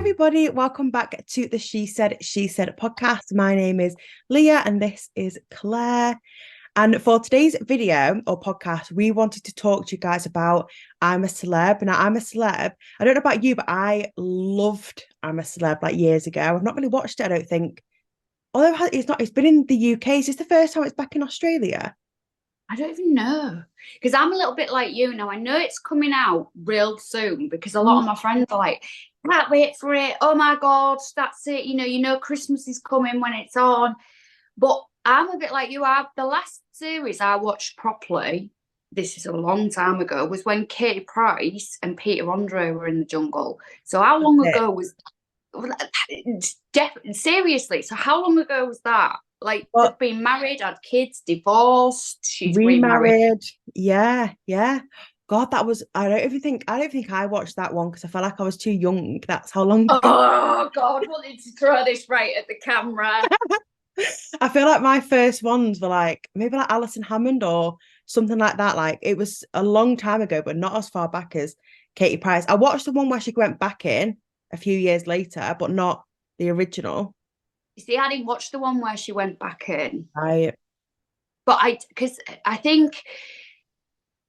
everybody, welcome back to the She Said podcast. My name is Leah and this is Claire. And for today's video or podcast, we wanted to talk to you guys about I'm a Celeb. Now, I'm a Celeb. I don't know about you, but I loved I'm a Celeb like years ago. I've not really watched it, I don't think. Although it's been in the UK. Is this the first time it's back in Australia? I don't even know because I'm a little bit like you now. I know it's coming out real soon because a lot of my friends are like, can't wait for it. Oh my God, that's it. Christmas is coming when it's on. But I'm a bit like you are. The last series I watched properly, this is a long time ago, was when Katie Price and Peter Andre were in the jungle. So how long ago was seriously? So how long ago was that? Like Well, they've been married, had kids, divorced. She's remarried. remarried. Yeah. God, that was I don't think I watched that one because I felt like I was too young. That's how long ago. Oh God, wanted to throw this right at the camera. I feel like my first ones were like maybe like Alison Hammond or something like that. Like it was a long time ago, but not as far back as Katie Price. I watched the one where she went back in a few years later, but not the original. You see, I didn't watch the one where she went back in, I but I think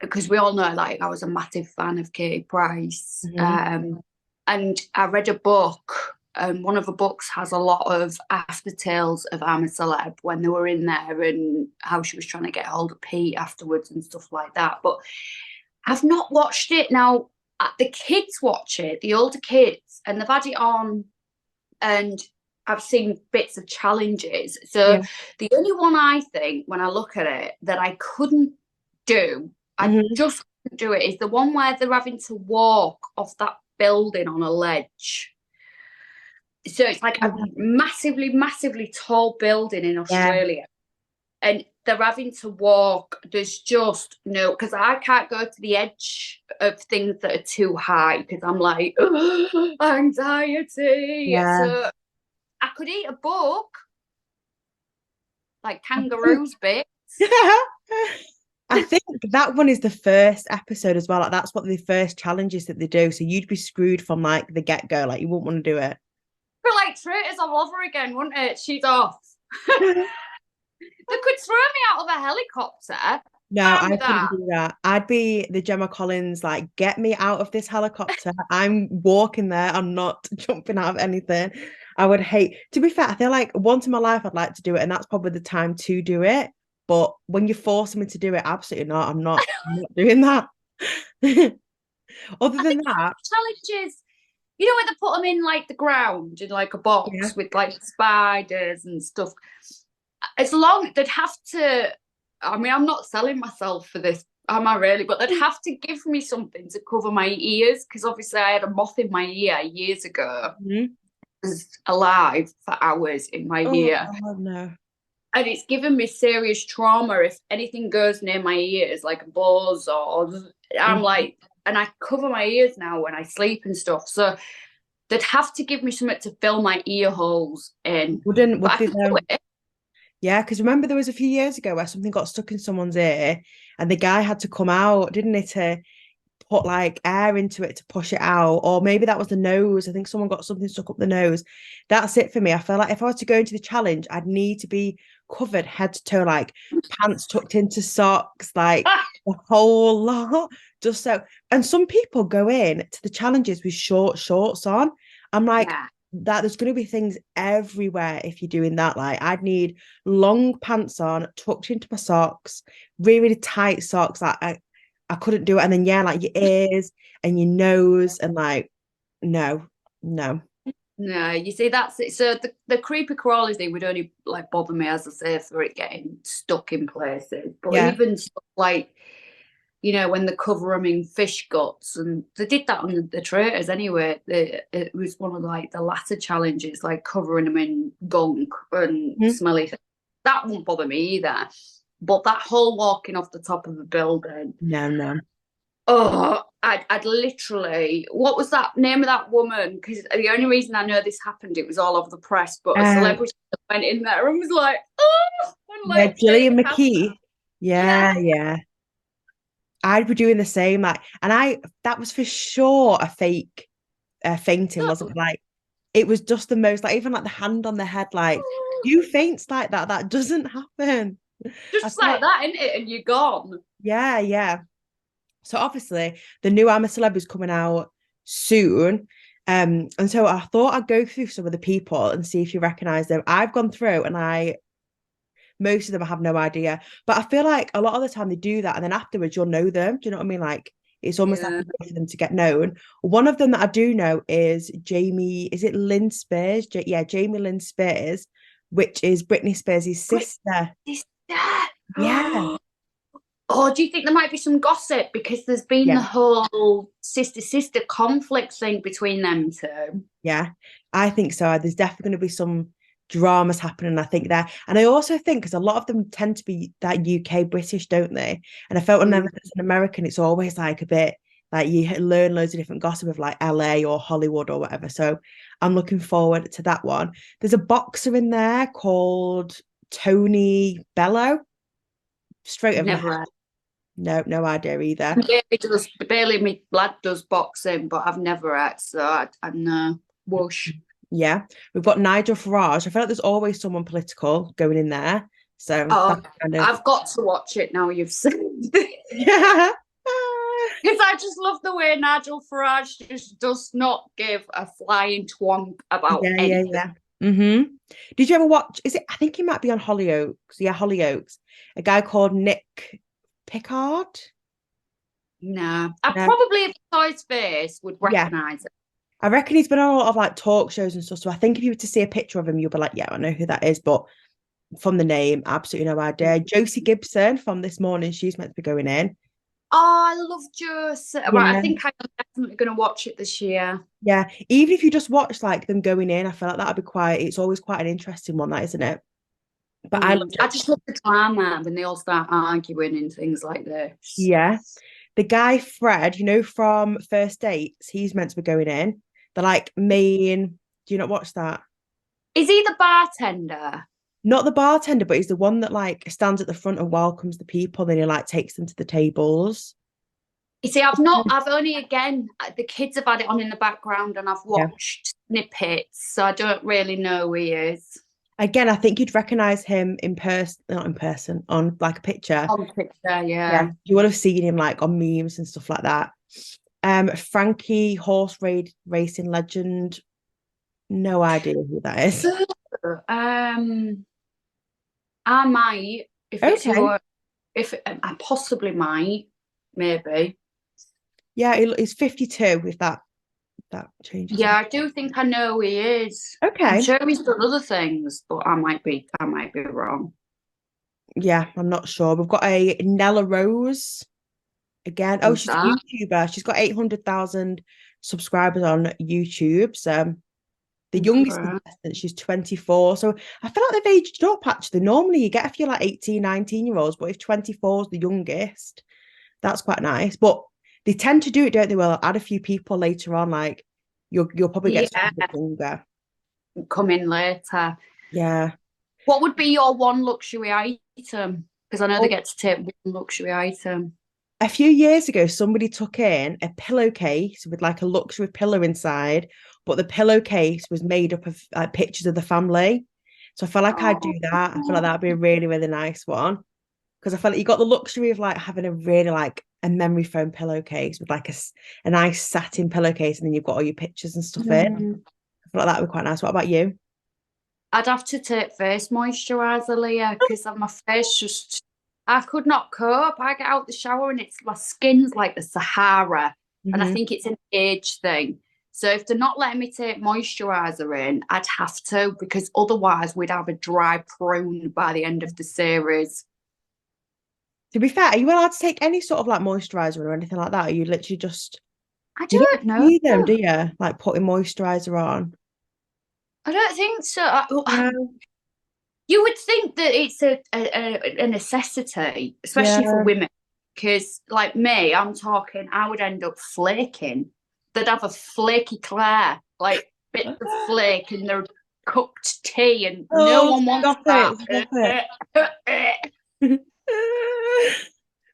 because we all know, like, I was a massive fan of Katie Price, mhm. and I read a book. And one of the books has a lot of after tales of I'm a Celeb when they were in there and how she was trying to get hold of Pete afterwards and stuff like that. But I've not watched it now. The kids watch it, the older kids, and they've had it on, and I've seen bits of challenges. So Yeah. the only one I think when I look at it that I couldn't do, I Mhm. just couldn't do it, is the one where they're having to walk off that building on a ledge. So it's like a massively, massively tall building in Yeah. Australia. And they're having to walk. There's just no, because I can't go to the edge of things that are too high because I'm like, anxiety. Yeah. So I could eat a book like kangaroos bits. I think that one is the first episode as well. Like that's what the first challenges that they do. So you'd be screwed from like the get-go. Like you wouldn't want to do it. But like traitors all over again, wouldn't it? She's off. They could throw me out of a helicopter. No, Fine I with couldn't that. do that. I'd be the Gemma Collins, like, get me out of this helicopter. I'm walking there. I'm not jumping out of anything. I would hate, to be fair, I feel like once in my life I'd like to do it, and that's probably the time to do it. But when you force me to do it, absolutely not. I'm not doing that. Other I than think that, challenges, where they put them in like the ground in like a yeah. box with like spiders and stuff. As long they'd have to, I mean, I'm not selling myself for this, am I really? But they'd have to give me something to cover my ears because obviously I had a moth in my ear years ago. Mhm. It was alive for hours in my Oh ear. God, no. And it's given me serious trauma if anything goes near my ears, like a buzz or I'm Mhm. like, and I cover my ears now when I sleep and stuff. So they'd have to give me something to fill my ear holes in. Wouldn't But would I they can do though? it. Yeah, because remember there was a few years ago where something got stuck in someone's ear and the guy had to come out, didn't he, to put like air into it to push it out. Or maybe that was the nose. I think someone got something stuck up the nose. That's it for me. I feel like if I was to go into the challenge, I'd need to be covered head to toe, like pants tucked into socks, like the whole lot. Just so, and some people go in to the challenges with short shorts on. I'm like, Yeah. that there's going to be things everywhere if you're doing that. Like, I'd need long pants on, tucked into my socks, really, really tight socks. Like, I couldn't do it. And then yeah, like your ears and your nose and like no, no. No, you see, that's it. So the creepy crawly thing would only like bother me, as I say, for it getting stuck in places. But Yeah. even stuff like, when they cover them in fish guts, and they did that on the traitors anyway. It was one of like the latter challenges, like covering them in gunk and Mhm. smelly. That won't bother me either. But that whole walking off the top of a building, No, no. oh, I'd literally, what was that name of that woman? Because the only reason I know this happened, it was all over the press, but a Um, celebrity went in there and was like, oh, and yeah, like fake Gillian passed. McKee. Yeah. Yeah, yeah. I'd be doing the same. Like, and I that was for sure a fake fainting, wasn't it? Like, it was just the most, like, even like the hand on the head, like, you faints like that. That doesn't happen. I Just feel like like, that, isn't it? And you're gone. yeah, yeah. So obviously the new I'm a Celeb is coming out soon. And so I thought I'd go through some of the people and see if you recognize them. I've gone through and most of them I have no idea. But I feel like a lot of the time they do that and then afterwards you'll know them. Do you know what I mean? Like it's almost like Yeah. a way for them to get known. One of them that I do know is Jamie, is it Lynn Spears? Yeah, Jamie Lynn Spears, which is Britney Spears' sister. This that. Yeah, Oh, do you think there might be some gossip because there's been the yeah. whole sister conflict thing between them two? Yeah, I think so. There's definitely going to be some dramas happening, I think there. And I also think because a lot of them tend to be that UK British, don't they? And I felt whenever there's an American, it's always like a bit like you learn loads of different gossip of like LA or Hollywood or whatever. So I'm looking forward to that one. There's a boxer in there called Tony Bello. Straight over my head. Never. No, no idea either. Barely my lad does boxing, but I've never had, so I know. Whoosh. Yeah, we've got Nigel Farage. I feel like there's always someone political going in there. So Oh, that's kind of I've got to watch it now you've said. yeah. Because I just love the way Nigel Farage just does not give a flying twonk about Yeah, yeah, anything. yeah. Mm-hmm. Did you ever watch? Is it? I think he might be on Hollyoaks. Yeah, Hollyoaks. A guy called Nick Pickard. No, I No. probably, if I saw his face, would Yeah, recognise it. I reckon he's been on a lot of like talk shows and stuff. So I think if you were to see a picture of him, you'll be like, yeah, I know who that is. But from the name, absolutely no idea. Josie Gibson from This Morning, she's meant to be going in. Oh, I love Juice. Right, I Yeah. think I'm definitely going to watch it this year. Yeah, even if you just watch like them going in, I feel like that'd be quite. It's always quite an interesting one, that isn't it? But I love I it. just love the drama when they all start arguing and things like this. Yeah, the guy Fred, from First Dates, he's meant to be going in. The like main. Do you not watch that? Is he the bartender? Not the bartender, but he's the one that like stands at the front and welcomes the people. Then he like takes them to the tables. You see, I've only, again, the kids have had it on in the background and I've Yeah. watched snippets, so I don't really know who he is. Again, I think you'd recognize him in person, not in person, on like a picture. On picture, Yeah, yeah. you would have seen him like on memes and stuff like that. Frankie, racing legend. No idea who that is. I might, if it's Okay. your, if I possibly might, maybe. Yeah, he's 52 if that changes. Yeah, I do think I know who he is. I'm Okay. sure he's done other things, but I might be wrong. Yeah, I'm not sure. We've got a Nella Rose again. Oh, Who's she's a that? YouTuber. She's got 800,000 subscribers on YouTube. So the youngest Okay. contestant, she's 24. So I feel like they've aged up actually. Normally you get a few like 18, 19-year-olds, but if 24 is the youngest, that's quite nice. But they tend to do it, don't they? Well, add a few people later on, like you'll probably get Yeah, someone younger. come in later. Yeah. What would be your one luxury item? Because I know they Oh, get to take one luxury item. a few years ago, somebody took in a pillowcase with like a luxury pillow inside, but the pillowcase was made up of like pictures of the family. So I felt like I'd do that. I feel like that'd be a really, really nice one. Because I felt like you got the luxury of like having a really like a memory foam pillowcase with like a nice satin pillowcase, and then you've got all your pictures and stuff in. I feel like that would be quite nice. What about you? I'd have to take face moisturiser, Leah, because my face just, I could not cope. I get out the shower and my skin's like the Sahara, and I think it's an age thing. So if they're not letting me take moisturiser in, I'd have to, because otherwise we'd have a dry prune by the end of the series. To be fair, are you allowed to take any sort of like moisturizer or anything like that? Or you literally just I you don't don't know. see them, do you? Like putting moisturizer on. I don't think so. No. You would think that it's a necessity, especially for Yeah. women, because like me, I'm talking, I would end up flaking. They'd have a flaky Claire, like bits of flake in their cooked tea, and no Oh, one wants stop that. it, stop it.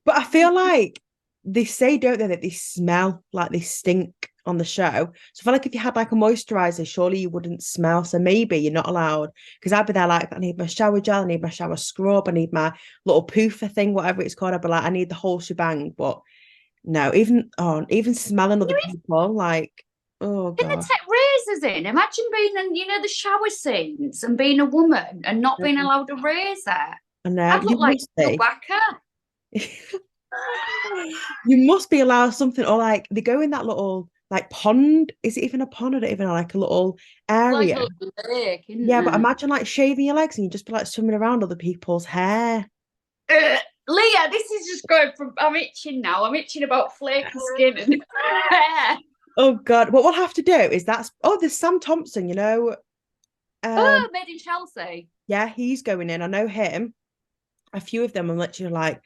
But I feel like they say, don't they, that they smell like they stink. on the show. So I feel like if you had like a moisturizer, surely you wouldn't smell. So maybe you're not allowed, because I'd be there like, I need my shower gel, I need my shower scrub, I need my little poofer thing, whatever it's called. I'd be like, I need the whole shebang. But no, even smelling other people, like, oh Can they God. take razors in? Imagine being in, the shower scenes and being a woman and not being allowed a razor. I know, I'd you look like must a be. backer. You must be allowed something, or like they go in that little like pond. Is it even a pond? I don't even know, like a little Like area. a lake, isn't Yeah, but there? imagine like shaving your legs and you just be like swimming around other people's hair. Leah, this is just going from. I'm itching now. I'm itching about flaky skin and hair. Oh God. What we'll have to do is there's Sam Thompson, Oh, made in Chelsea. Yeah, he's going in. I know him. A few of them are literally like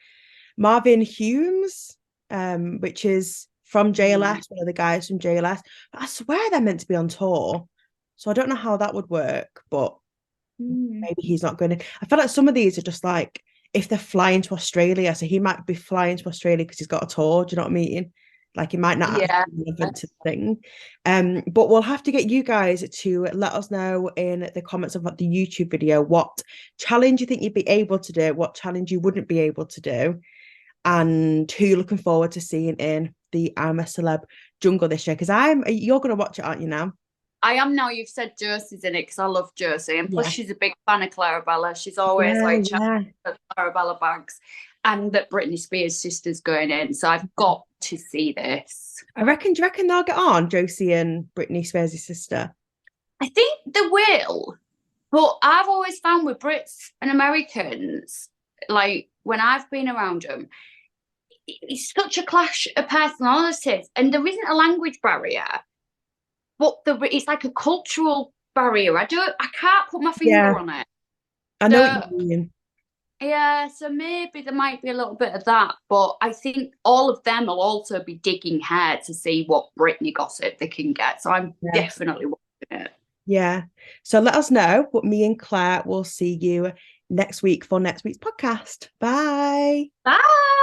Marvin Humes, which is from JLS, one of the guys from JLS. But I swear they're meant to be on tour. So I don't know how that would work, but maybe he's not going to. I feel like some of these are just like if they're flying to Australia, so he might be flying to Australia because he's got a tour. Do you know what I mean? Like it might not Yeah. actually be relevant to the thing. But we'll have to get you guys to let us know in the comments of the YouTube video what challenge you think you'd be able to do, what challenge you wouldn't be able to do, and who you're looking forward to seeing in the I'm a Celeb jungle this year. Because you're gonna watch it, aren't you now? I am now. You've said Josie's in it because I love Josie, and plus Yeah. she's a big fan of ClaireaBella. She's always Yeah, like yeah. ClaireaBella bags, and that Britney Spears' sister's going in. So I've got to see this. Do you reckon they'll get on, Josie and Britney Spears' sister? I think they will, but I've always found with Brits and Americans, like when I've been around them, it's such a clash of personalities, and there isn't a language barrier, but it's like a cultural barrier. I can't put my finger on it. I know what you mean. Yeah, so maybe there might be a little bit of that, but I think all of them will also be digging hard to see what Britney gossip they can get. So I'm definitely watching it. Yeah. So let us know, but me and Claire will see you next week for next week's podcast. Bye. Bye.